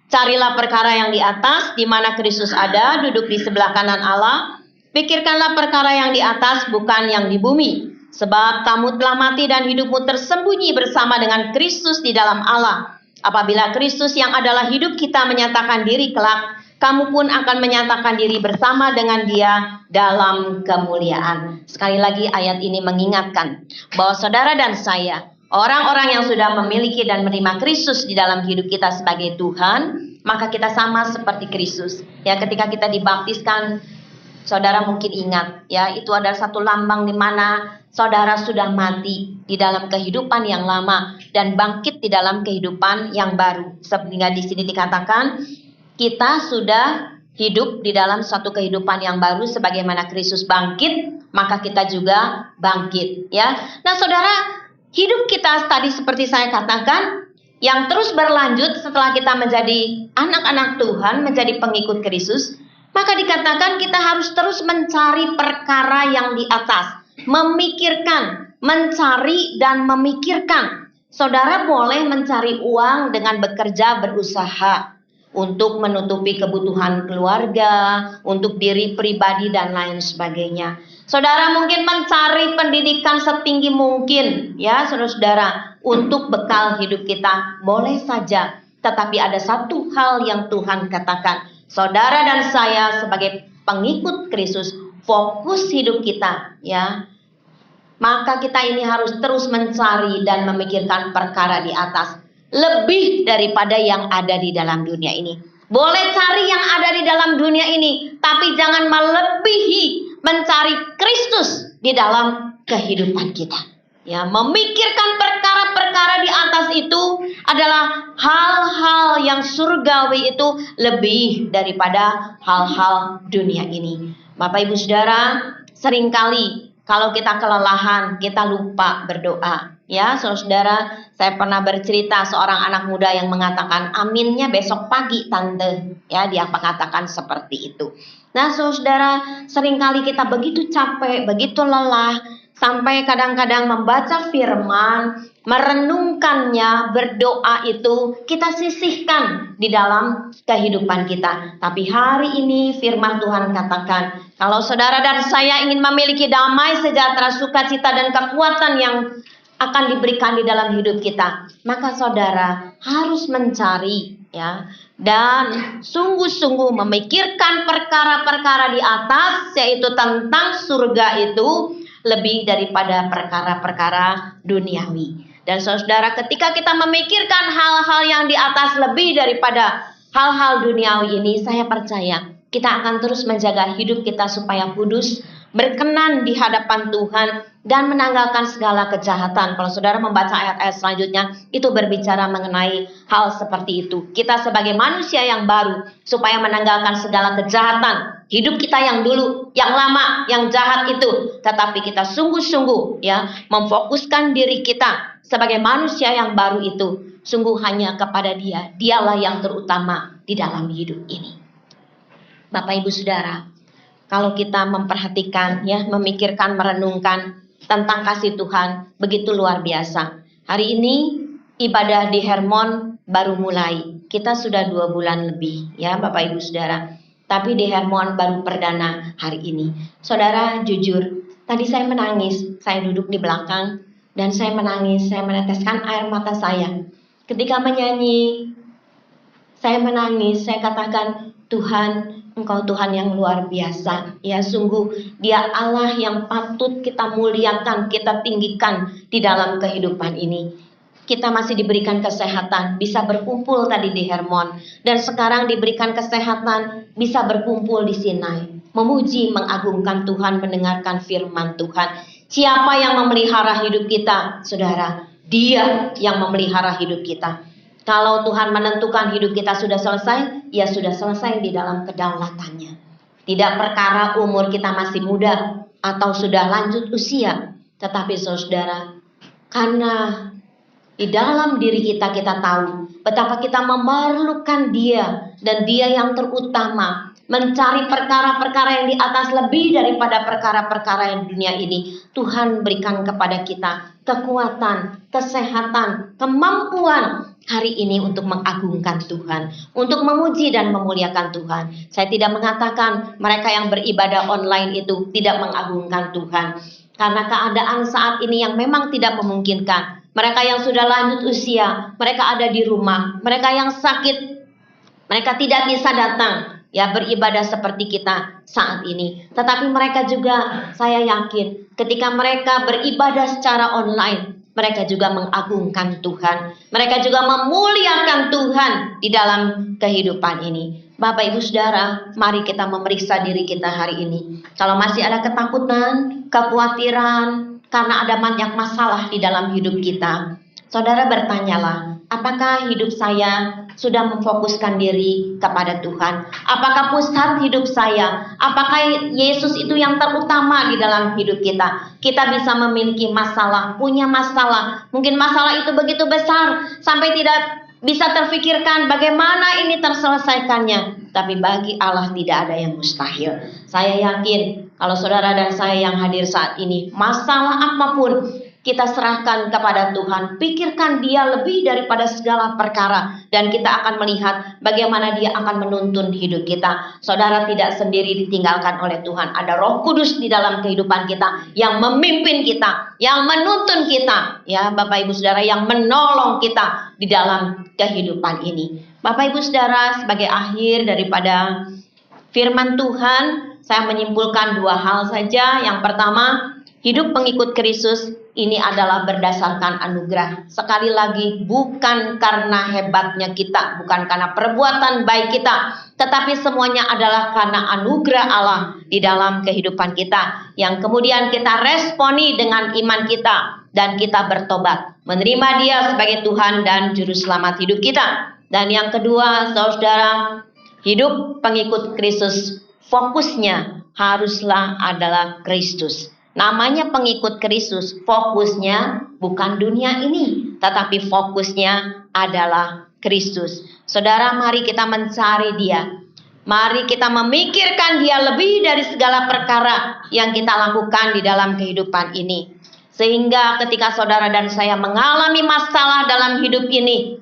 Speaker 2: carilah perkara yang di atas, di mana Kristus ada, duduk di sebelah kanan Allah. Pikirkanlah perkara yang di atas, bukan yang di bumi. Sebab kamu telah mati dan hidupmu tersembunyi bersama dengan Kristus di dalam Allah. Apabila Kristus yang adalah hidup kita menyatakan diri kelak, kamu pun akan menyatakan diri bersama dengan Dia dalam kemuliaan. Sekali lagi ayat ini mengingatkan bahwa saudara dan saya, orang-orang yang sudah memiliki dan menerima Kristus di dalam hidup kita sebagai Tuhan, maka kita sama seperti Kristus. Ya, ketika kita dibaptiskan, saudara mungkin ingat, ya, itu adalah satu lambang di mana saudara sudah mati di dalam kehidupan yang lama dan bangkit di dalam kehidupan yang baru. Sehingga di sini dikatakan kita sudah hidup di dalam suatu kehidupan yang baru sebagaimana Kristus bangkit, maka kita juga bangkit, ya. Nah, saudara, hidup kita tadi seperti saya katakan yang terus berlanjut setelah kita menjadi anak-anak Tuhan, menjadi pengikut Kristus, maka dikatakan kita harus terus mencari perkara yang di atas, memikirkan, mencari dan memikirkan. Saudara boleh mencari uang dengan bekerja, berusaha untuk menutupi kebutuhan keluarga, untuk diri pribadi dan lain sebagainya. Saudara mungkin mencari pendidikan setinggi mungkin, ya saudara, untuk bekal hidup kita, boleh saja. Tetapi ada satu hal yang Tuhan katakan, saudara dan saya sebagai pengikut Kristus, fokus hidup kita, ya, maka kita ini harus terus mencari dan memikirkan perkara di atas, lebih daripada yang ada di dalam dunia ini. Boleh cari yang ada di dalam dunia ini, tapi jangan melebihi mencari Kristus di dalam kehidupan kita. Ya, memikirkan perkara-perkara di atas itu adalah hal-hal yang surgawi, itu lebih daripada hal-hal dunia ini. Bapak Ibu Saudara, seringkali kalau kita kelelahan, kita lupa berdoa. Ya, saudara, saya pernah bercerita seorang anak muda yang mengatakan, aminnya besok pagi tante. Ya, dia mengatakan seperti itu. Nah, saudara, seringkali kita begitu capek, begitu lelah, sampai kadang-kadang membaca firman, merenungkannya, berdoa itu kita sisihkan di dalam kehidupan kita. Tapi hari ini firman Tuhan katakan, kalau saudara dan saya ingin memiliki damai, sejahtera, sukacita dan kekuatan yang akan diberikan di dalam hidup kita, maka saudara harus mencari, ya, dan sungguh-sungguh memikirkan perkara-perkara di atas, yaitu tentang surga itu, lebih daripada perkara-perkara duniawi. Dan saudara, ketika kita memikirkan hal-hal yang di atas lebih daripada hal-hal duniawi ini, saya percaya kita akan terus menjaga hidup kita supaya kudus, berkenan di hadapan Tuhan, dan menanggalkan segala kejahatan. Kalau saudara membaca ayat-ayat selanjutnya, itu berbicara mengenai hal seperti itu. Kita sebagai manusia yang baru, supaya menanggalkan segala kejahatan hidup kita yang dulu, yang lama, yang jahat itu. Tetapi kita sungguh-sungguh memfokuskan diri kita sebagai manusia yang baru itu, sungguh hanya kepada Dia. Dialah yang terutama di dalam hidup ini. Bapak Ibu Saudara, kalau kita memperhatikan, memikirkan, merenungkan tentang kasih Tuhan, begitu luar biasa. Hari ini ibadah di Hermon baru mulai. Kita sudah 2 bulan lebih, Bapak Ibu Saudara. Tapi di Hermon baru perdana hari ini. Saudara, jujur, tadi saya menangis. Saya duduk di belakang dan saya menangis. Saya meneteskan air mata saya. Ketika menyanyi, saya menangis. Saya katakan, Tuhan, Engkau Tuhan yang luar biasa. Sungguh Dia Allah yang patut kita muliakan, kita tinggikan di dalam kehidupan ini. Kita masih diberikan kesehatan, bisa berkumpul tadi di Hermon. Dan sekarang diberikan kesehatan, bisa berkumpul di Sinai. Memuji, mengagungkan Tuhan, mendengarkan firman Tuhan. Siapa yang memelihara hidup kita, saudara? Dia yang memelihara hidup kita. Kalau Tuhan menentukan hidup kita sudah selesai, ya sudah selesai di dalam kedaulatannya. Tidak perkara umur kita masih muda atau sudah lanjut usia. Tetapi saudara, karena di dalam diri kita tahu betapa kita memerlukan Dia. Dan Dia yang terutama. Mencari perkara-perkara yang di atas lebih daripada perkara-perkara yang dunia ini. Tuhan berikan kepada kita kekuatan, kesehatan, kemampuan hari ini untuk mengagungkan Tuhan, untuk memuji dan memuliakan Tuhan. Saya tidak mengatakan mereka yang beribadah online itu tidak mengagungkan Tuhan, karena keadaan saat ini yang memang tidak memungkinkan. Mereka yang sudah lanjut usia, mereka ada di rumah, mereka yang sakit, mereka tidak bisa datang beribadah seperti kita saat ini. Tetapi mereka juga, saya yakin, ketika mereka beribadah secara online, mereka juga mengagungkan Tuhan. Mereka juga memuliakan Tuhan di dalam kehidupan ini. Bapak Ibu Saudara, mari kita memeriksa diri kita hari ini. Kalau masih ada ketakutan, kekhawatiran, karena ada banyak masalah di dalam hidup kita, saudara bertanyalah, apakah hidup saya sudah memfokuskan diri kepada Tuhan? Apakah pusat hidup saya? Apakah Yesus itu yang terutama di dalam hidup kita? Kita bisa memiliki masalah, punya masalah. Mungkin masalah itu begitu besar sampai tidak bisa terfikirkan bagaimana ini terselesaikannya. Tapi bagi Allah tidak ada yang mustahil. Saya yakin kalau saudara dan saya yang hadir saat ini, masalah apapun kita serahkan kepada Tuhan. Pikirkan Dia lebih daripada segala perkara. Dan kita akan melihat bagaimana Dia akan menuntun hidup kita. Saudara tidak sendiri ditinggalkan oleh Tuhan. Ada Roh Kudus di dalam kehidupan kita yang memimpin kita, yang menuntun kita. Bapak Ibu Saudara, yang menolong kita di dalam kehidupan ini. Bapak Ibu Saudara, sebagai akhir daripada firman Tuhan, saya menyimpulkan 2 hal saja. Yang pertama, hidup pengikut Kristus ini adalah berdasarkan anugerah. Sekali lagi, bukan karena hebatnya kita, bukan karena perbuatan baik kita, tetapi semuanya adalah karena anugerah Allah di dalam kehidupan kita, yang kemudian kita responi dengan iman kita, dan kita bertobat, menerima Dia sebagai Tuhan dan Juru Selamat hidup kita. Dan yang kedua, saudara, hidup pengikut Kristus, fokusnya haruslah adalah Kristus. Namanya pengikut Kristus, fokusnya bukan dunia ini, tetapi fokusnya adalah Kristus. Saudara, mari kita mencari Dia. Mari kita memikirkan Dia lebih dari segala perkara yang kita lakukan di dalam kehidupan ini. Sehingga ketika saudara dan saya mengalami masalah dalam hidup ini,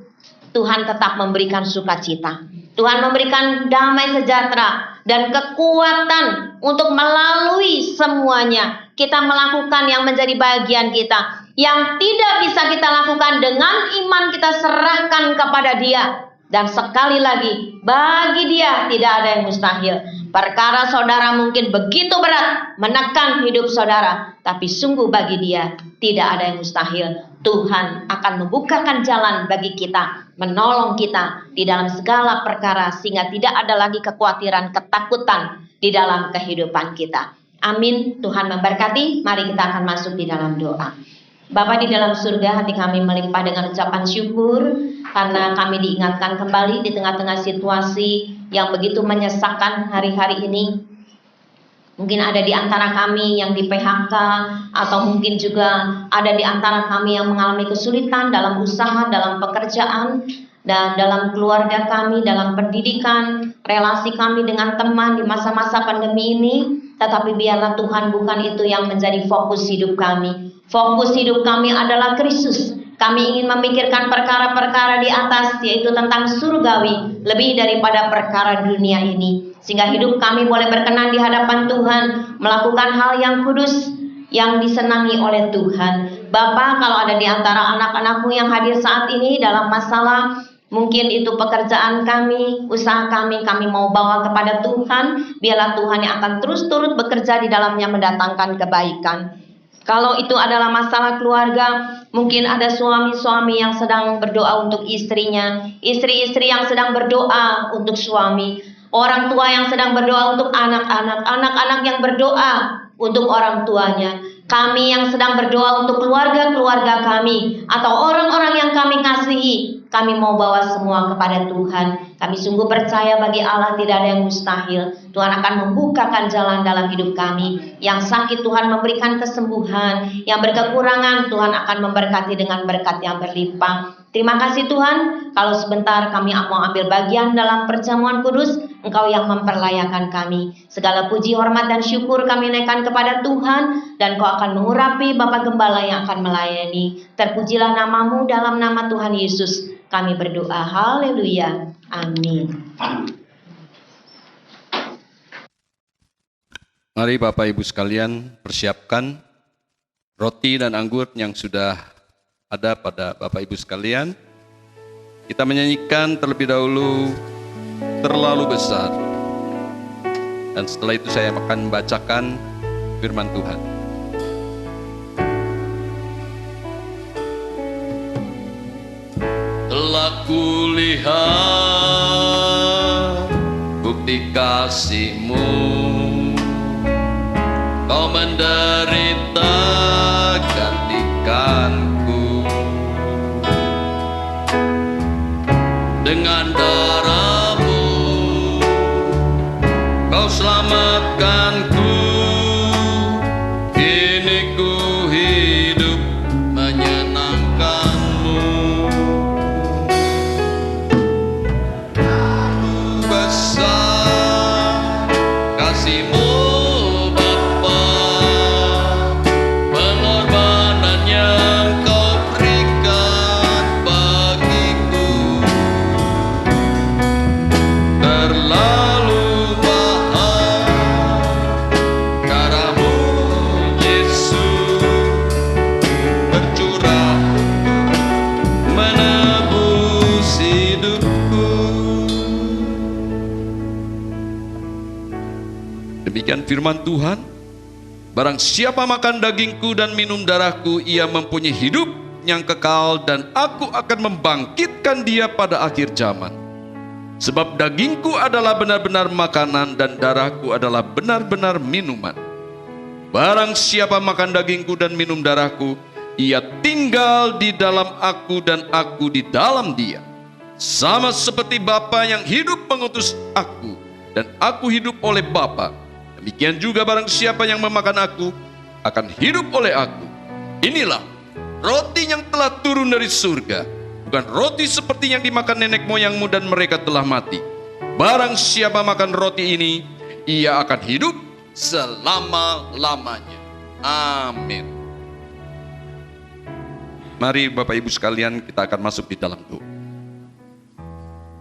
Speaker 2: Tuhan tetap memberikan sukacita. Tuhan memberikan damai sejahtera dan kekuatan untuk melalui semuanya. Kita melakukan yang menjadi bagian kita. Yang tidak bisa kita lakukan dengan iman kita serahkan kepada Dia. Dan sekali lagi, bagi Dia tidak ada yang mustahil. Perkara saudara mungkin begitu berat menekan hidup saudara, tapi sungguh bagi Dia tidak ada yang mustahil. Tuhan akan membukakan jalan bagi kita, menolong kita di dalam segala perkara, sehingga tidak ada lagi kekhawatiran, ketakutan di dalam kehidupan kita. Amin. Tuhan memberkati. Mari kita akan masuk di dalam doa. Bapa di dalam surga, hati kami melimpah dengan ucapan syukur karena kami diingatkan kembali di tengah-tengah situasi yang begitu menyesakkan hari-hari ini. Mungkin ada di antara kami yang di PHK, atau mungkin juga ada di antara kami yang mengalami kesulitan dalam usaha, dalam pekerjaan, dan dalam keluarga kami, dalam pendidikan, relasi kami dengan teman di masa-masa pandemi ini. Tetapi biarlah Tuhan bukan itu yang menjadi fokus hidup kami. Fokus hidup kami adalah Kristus. Kami ingin memikirkan perkara-perkara di atas, yaitu tentang surgawi, lebih daripada perkara dunia ini. Sehingga hidup kami boleh berkenan di hadapan Tuhan, melakukan hal yang kudus, yang disenangi oleh Tuhan. Bapa, kalau ada di antara anak-anakmu yang hadir saat ini dalam masalah, mungkin itu pekerjaan kami, usaha kami mau bawa kepada Tuhan. Biarlah Tuhan yang akan terus turut bekerja di dalamnya, mendatangkan kebaikan. Kalau itu adalah masalah keluarga, mungkin ada suami-suami yang sedang berdoa untuk istrinya, istri-istri yang sedang berdoa untuk suami, orang tua yang sedang berdoa untuk anak-anak, anak-anak yang berdoa untuk orang tuanya, kami yang sedang berdoa untuk keluarga-keluarga kami, atau orang-orang yang kami kasihi. Kami mau bawa semua kepada Tuhan. Kami sungguh percaya bagi Allah tidak ada yang mustahil. Tuhan akan membukakan jalan dalam hidup kami. Yang sakit Tuhan memberikan kesembuhan. Yang berkekurangan Tuhan akan memberkati dengan berkat yang berlimpah. Terima kasih Tuhan, kalau sebentar kami mau ambil bagian dalam perjamuan kudus, Engkau yang memperlayakan kami. Segala puji, hormat, dan syukur kami naikkan kepada Tuhan, dan Kau akan mengurapi Bapa Gembala yang akan melayani. Terpujilah namamu dalam nama Tuhan Yesus. Kami berdoa, haleluya, amin.
Speaker 3: Mari Bapak Ibu sekalian persiapkan roti dan anggur yang sudah ada pada Bapak Ibu sekalian. Kita menyanyikan terlebih dahulu Terlalu Besar. Dan setelah itu saya akan membacakan firman Tuhan. Telah kulihat bukti kasih-Mu, Kau menderita gantikanku. Dengan darah-Mu Kau selamatkanku. Kini ku hidup menyenangkan-Mu. Besar kasih-Mu Bapa, pengorbanan yang Kau berikan bagiku terlalu mahal. Darah-Mu Yesus bercurah menebus hidupku. Demikian firman Tuhan. Barang siapa makan dagingku dan minum darahku, ia mempunyai hidup yang kekal, dan aku akan membangkitkan dia pada akhir zaman. Sebab dagingku adalah benar-benar makanan, dan darahku adalah benar-benar minuman. Barang siapa makan dagingku dan minum darahku, ia tinggal di dalam aku dan aku di dalam dia. Sama seperti Bapa yang hidup mengutus aku, dan aku hidup oleh Bapa. Demikian juga barang siapa yang memakan aku akan hidup oleh aku. Inilah roti yang telah turun dari surga, bukan roti seperti yang dimakan nenek moyangmu dan mereka telah mati. Barang siapa makan roti ini, ia akan hidup selama-lamanya. Amin. Mari Bapak Ibu sekalian, kita akan masuk di dalam doa.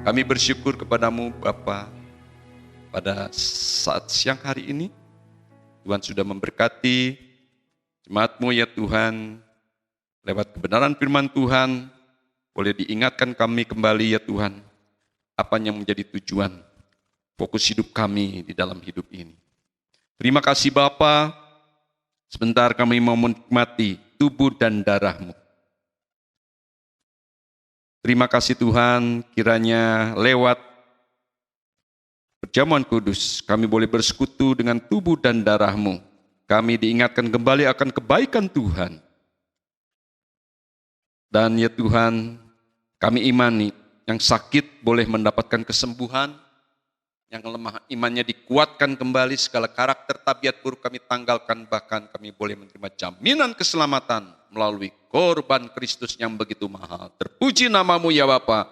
Speaker 3: Kami bersyukur kepadamu Bapa, pada saat siang hari ini Tuhan sudah memberkati jemaat-Mu ya Tuhan. Lewat kebenaran firman Tuhan boleh diingatkan kami kembali ya Tuhan, apa yang menjadi tujuan fokus hidup kami di dalam hidup ini. Terima kasih Bapa. Sebentar kami mau menikmati tubuh dan darah-Mu. Terima kasih Tuhan, kiranya lewat perjamuan kudus kami boleh bersekutu dengan tubuh dan darah-Mu. Kami diingatkan kembali akan kebaikan Tuhan. Dan ya Tuhan, kami imani yang sakit boleh mendapatkan kesembuhan, yang lemah imannya dikuatkan kembali, segala karakter tabiat buruk kami tanggalkan, bahkan kami boleh menerima jaminan keselamatan melalui korban Kristus yang begitu mahal. Terpuji nama-Mu ya Bapa,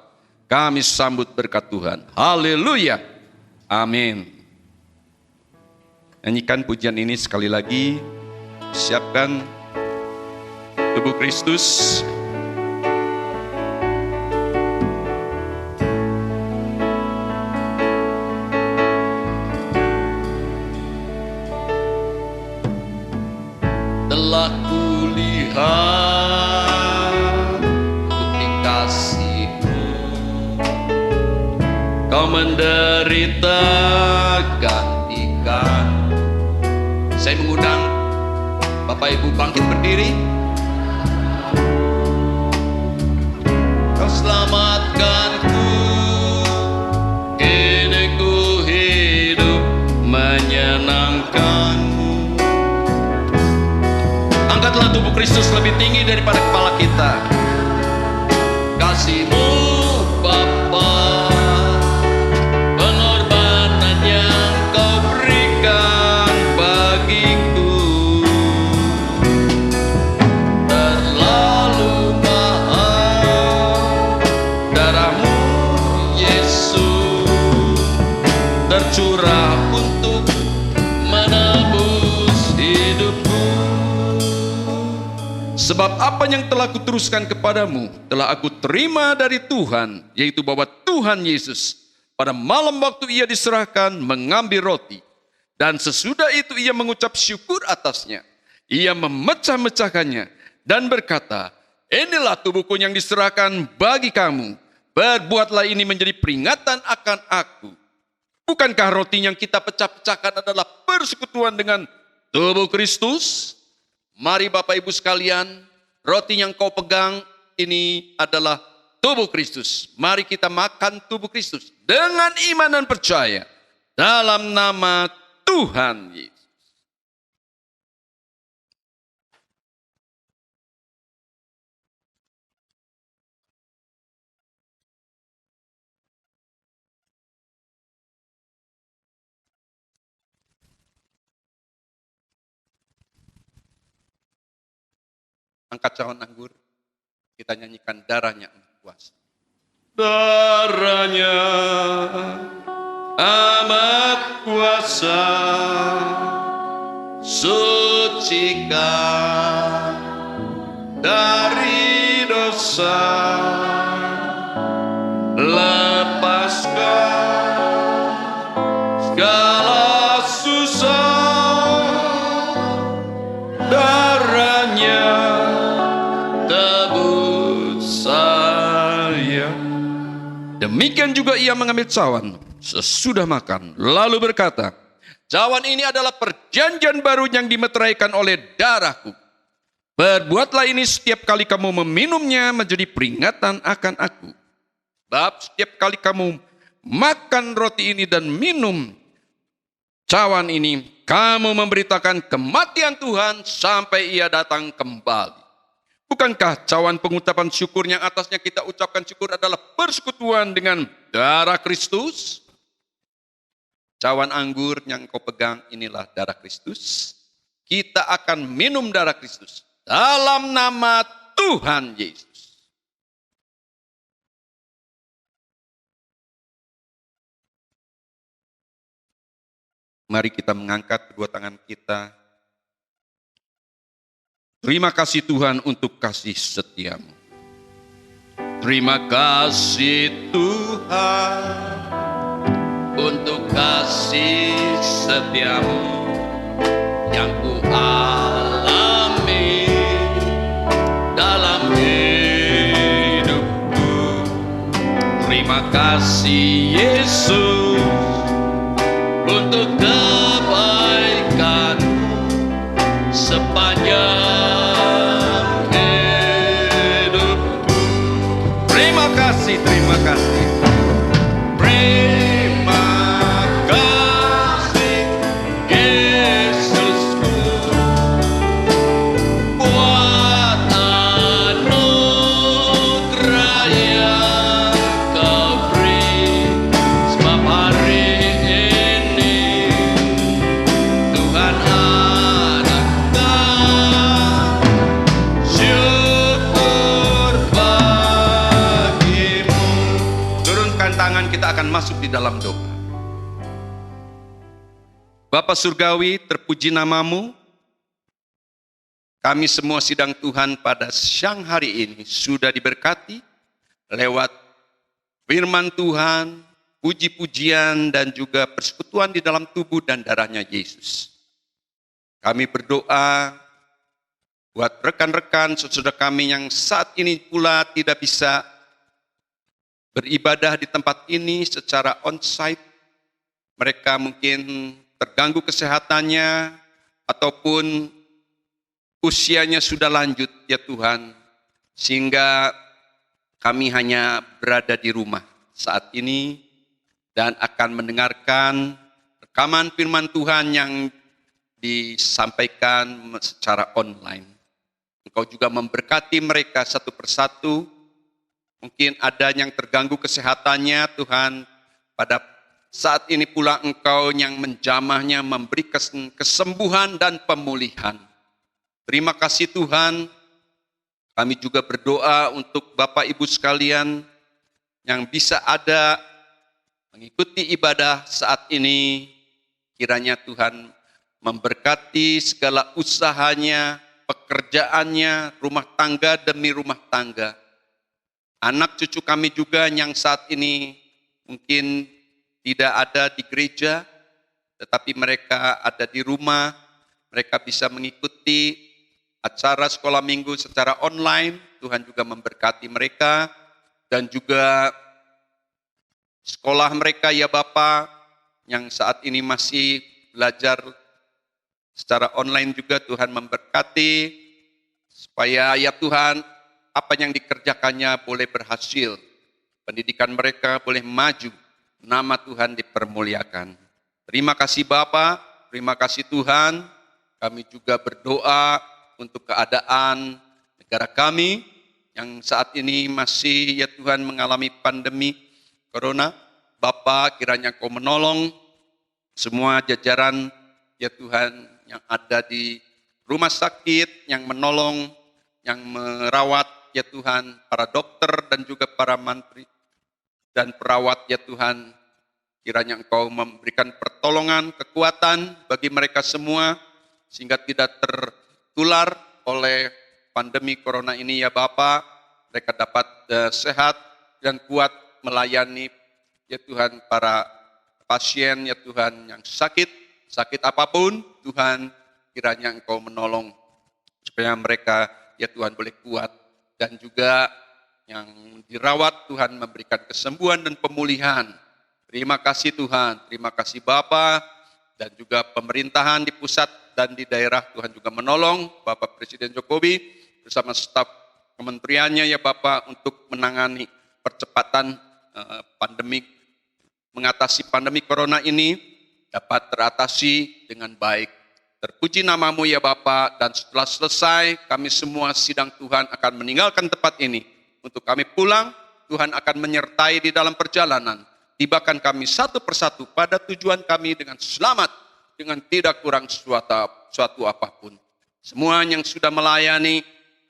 Speaker 3: kami sambut berkat Tuhan. Haleluya, amin. Nyanyikan pujian ini sekali lagi, siapkan tubuh Kristus. Telah kulihat bukti kasih-Mu, Kau menderita gantikan. Saya mengundang Bapak Ibu bangkit berdiri. Kau selamatkanku, kini ku hidup menyenangkan-Mu. Angkatlah tubuh Kristus lebih tinggi daripada kepala kita. Kasih-Mu Bapa, pengorbanan yang Kau berikan bagiku terlalu mahal. Darah-Mu Yesus tercurah untuk menebus hidupku. Sebab apa yang telah kuteruskan kepadamu telah aku terima dari Tuhan, yaitu bahwa Tuhan Yesus pada malam waktu Ia diserahkan mengambil roti, dan sesudah itu Ia mengucap syukur atasnya. Ia memecah-mecahkannya dan berkata, inilah tubuhku yang diserahkan bagi kamu. Berbuatlah ini menjadi peringatan akan aku. Bukankah roti yang kita pecah-pecahkan adalah persekutuan dengan tubuh Kristus? Mari Bapak Ibu sekalian, roti yang kau pegang ini adalah tubuh Kristus. Mari kita makan tubuh Kristus dengan iman dan percaya dalam nama Tuhan Yesus. Angkat cawan anggur, kita nyanyikan darahnya amat kuasa. Darahnya amat kuasa, sucikan dari dosa, lepaskan segala susah. Darahnya saya. Demikian juga Ia mengambil cawan sesudah makan, lalu berkata, cawan ini adalah perjanjian baru yang dimeteraikan oleh darahku. Berbuatlah ini setiap kali kamu meminumnya menjadi peringatan akan aku. Sebab setiap kali kamu makan roti ini dan minum cawan ini, kamu memberitakan kematian Tuhan sampai Ia datang kembali. Bukankah cawan pengutapan syukur yang atasnya kita ucapkan syukur adalah persekutuan dengan darah Kristus? Cawan anggur yang kau pegang inilah darah Kristus. Kita akan minum darah Kristus dalam nama Tuhan Yesus. Mari kita mengangkat kedua tangan kita. Terima kasih Tuhan untuk kasih setia-Mu. Terima kasih Tuhan untuk kasih setia-Mu yang ku alami dalam hidupku. Terima kasih di dalam doa. Bapa Surgawi, terpuji namamu. Kami semua sidang Tuhan pada siang hari ini sudah diberkati lewat firman Tuhan, puji-pujian dan juga persekutuan di dalam tubuh dan darahnya Yesus. Kami berdoa buat rekan-rekan saudara kami yang saat ini pula tidak bisa beribadah di tempat ini secara onsite. Mereka mungkin terganggu kesehatannya ataupun usianya sudah lanjut ya Tuhan, sehingga kami hanya berada di rumah saat ini dan akan mendengarkan rekaman firman Tuhan yang disampaikan secara online. Engkau juga memberkati mereka satu persatu. Mungkin ada yang terganggu kesehatannya Tuhan, pada saat ini pula Engkau yang menjamahnya, memberi kesembuhan dan pemulihan. Terima kasih Tuhan. Kami juga berdoa untuk Bapak Ibu sekalian yang bisa ada mengikuti ibadah saat ini. Kiranya Tuhan memberkati segala usahanya, pekerjaannya, rumah tangga demi rumah tangga. Anak cucu kami juga yang saat ini mungkin tidak ada di gereja, tetapi mereka ada di rumah, mereka bisa mengikuti acara sekolah minggu secara online. Tuhan juga memberkati mereka dan juga sekolah mereka ya Bapa yang saat ini masih belajar secara online juga. Tuhan memberkati supaya ya Tuhan apa yang dikerjakannya boleh berhasil, pendidikan mereka boleh maju, nama Tuhan dipermuliakan. Terima kasih Bapa, terima kasih Tuhan. Kami juga berdoa untuk keadaan negara kami yang saat ini masih ya Tuhan mengalami pandemi corona. Bapa, kiranya Kau menolong semua jajaran ya Tuhan yang ada di rumah sakit, yang menolong, yang merawat ya Tuhan, para dokter dan juga para mantri dan perawat ya Tuhan. Kiranya Engkau memberikan pertolongan, kekuatan bagi mereka semua sehingga tidak tertular oleh pandemi corona ini ya Bapa. Mereka dapat sehat dan kuat melayani ya Tuhan para pasien ya Tuhan yang sakit apapun Tuhan. Kiranya Engkau menolong supaya mereka ya Tuhan boleh kuat, dan juga yang dirawat Tuhan memberikan kesembuhan dan pemulihan. Terima kasih Tuhan, terima kasih Bapa, dan juga pemerintahan di pusat dan di daerah Tuhan juga menolong Bapak Presiden Jokowi bersama staf kementeriannya ya Bapak untuk menangani percepatan pandemi, mengatasi pandemi corona ini dapat teratasi dengan baik. Terpuji namamu ya Bapa, dan setelah selesai kami semua sidang Tuhan akan meninggalkan tempat ini. Untuk kami pulang, Tuhan akan menyertai di dalam perjalanan. Tibakan kami satu persatu pada tujuan kami dengan selamat, dengan tidak kurang suatu apapun. Semua yang sudah melayani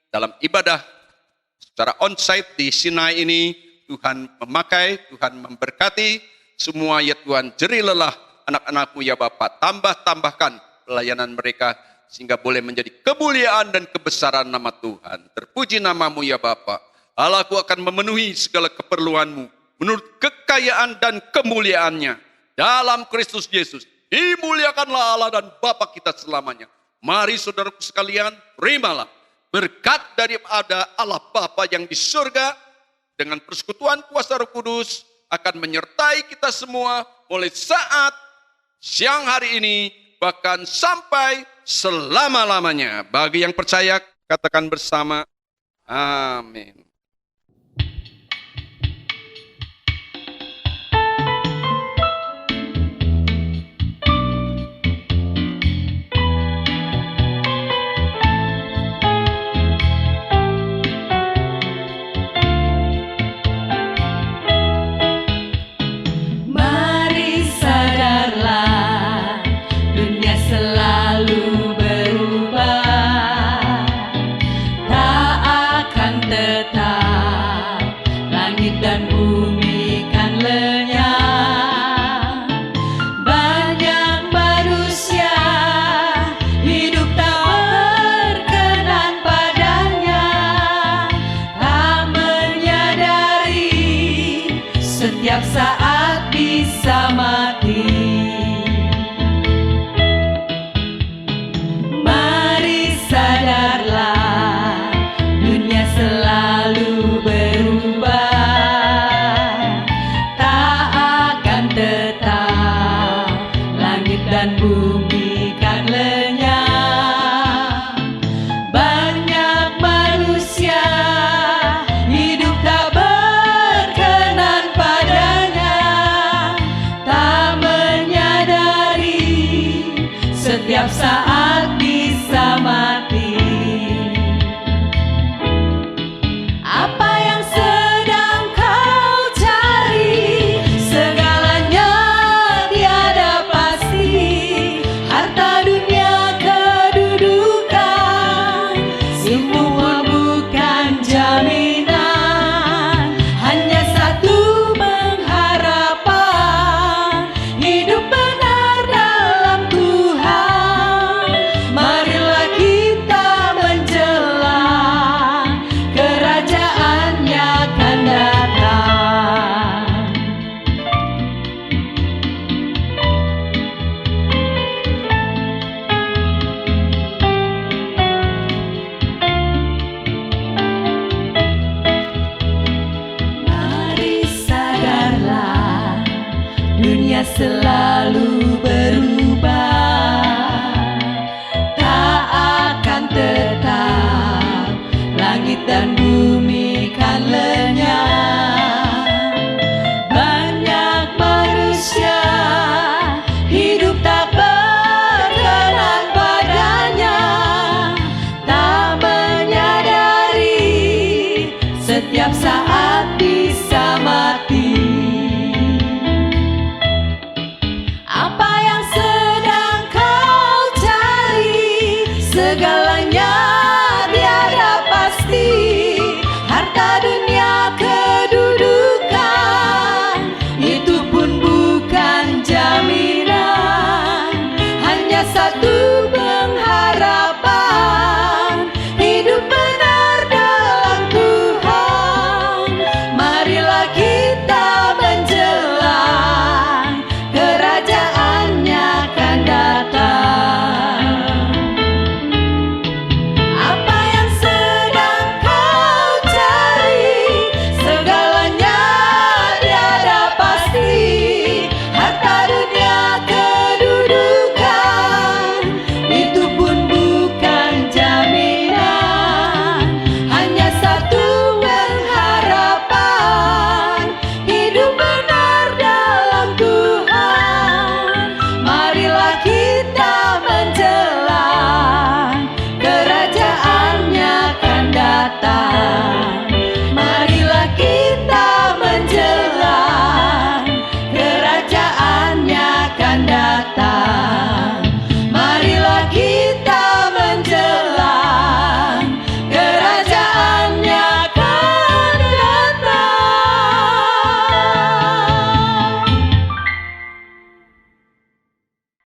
Speaker 3: dalam ibadah secara onsite di Sinai ini, Tuhan memakai, Tuhan memberkati semua ya Tuhan. Jeri lelah anak-anakmu ya Bapa, tambahkan pelayanan mereka sehingga boleh menjadi kemuliaan dan kebesaran nama Tuhan. Terpuji namamu ya Bapa. Allahku akan memenuhi segala keperluanmu menurut kekayaan dan kemuliaannya dalam Kristus Yesus. Dimuliakanlah Allah dan Bapa kita selamanya. Mari saudaraku sekalian, terimalah berkat daripada Allah Bapa yang di surga dengan persekutuan kuasa Roh Kudus akan menyertai kita semua mulai saat siang hari ini bahkan sampai selama-lamanya. Bagi yang percaya, katakan bersama, amin.
Speaker 4: Selalu berubah, tak akan tetap dan bumi kan lenyap. Banyak manusia hidup tak berkenan padanya, tak menyadari setiap saat bisa mati. Apa yang sedang kau cari, segalanya tiada pasti. Harta dunia, kedudukan, semua bukan jaminan. Hanya satu pengharapan, hidup benar dalam Tuhan. Marilah kita menjelang kerajaannya akan datang. Mari sadarlah, dunia selalu berubah, tak akan tetap langit dan